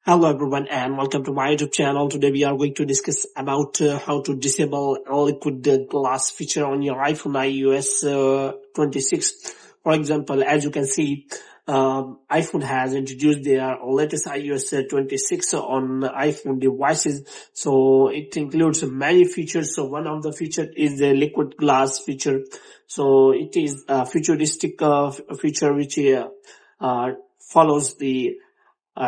Hello everyone and welcome to my YouTube channel. Today we are going to discuss about how to disable liquid glass feature on your iPhone iOS 26. For example, as you can see, iPhone has introduced their latest iOS 26 on iPhone devices. So it includes many features. So one of the features is the liquid glass feature. So it is a futuristic feature which follows the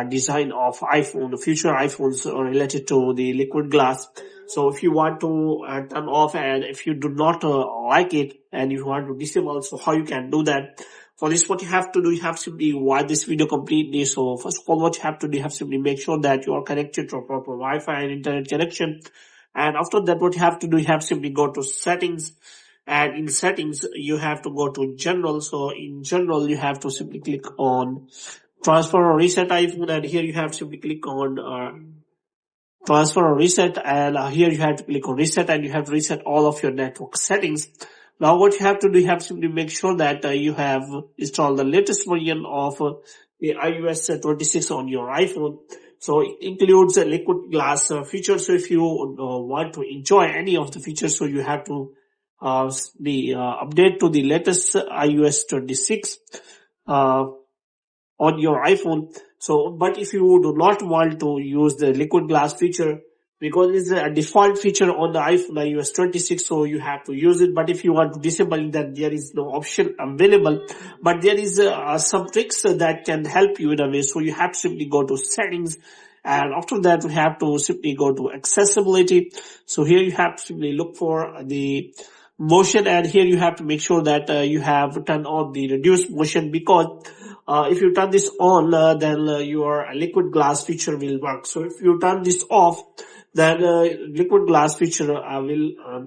design of iPhone, the future iPhones are related to the liquid glass. So if you want to turn off and if you do not like it and you want to disable, so how you can do that? For this, what you have to do, you have to simply watch this video completely. So first of all, what you have to do, you have to simply make sure that you are connected to a proper Wi-Fi and internet connection. And after that, what you have to do, you have to simply go to settings. And in settings, you have to go to general. So in general, you have to simply click on transfer or reset iPhone, and here you have to simply click on transfer or reset, and here you have to click on reset, and you have to reset all of your network settings. Now what you have to do, you have to simply make sure that you have installed the latest version of the iOS 26 on your iPhone. So it includes a liquid glass feature. So if you want to enjoy any of the features, so you have to update to the latest iOS 26 on your iPhone. So, but if you do not want to use the liquid glass feature, because it's a default feature on the iPhone iOS 26, so you have to use it. But if you want to disable it, then there is no option available. But there is some tricks that can help you in a way. So you have to simply go to settings, and after that we have to simply go to accessibility. So here you have to simply look for the motion, and here you have to make sure that you have turned on the reduced motion, because if you turn this on, then your liquid glass feature will work. So if you turn this off, then liquid glass feature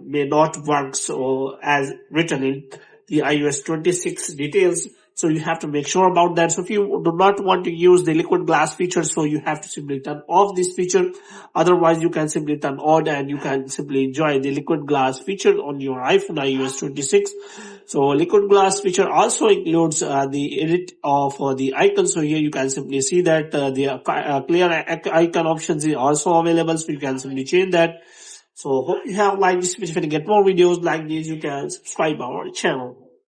may not work so as written in the iOS 26 details. So you have to make sure about that. So if you do not want to use the liquid glass feature, so you have to simply turn off this feature. Otherwise, you can simply turn on and you can simply enjoy the liquid glass feature on your iPhone iOS 26. So liquid glass feature also includes the edit of the icon. So here you can simply see that the clear icon options is also available. So you can simply change that. So hope you have liked this video. If you get more videos like this, you can subscribe our channel.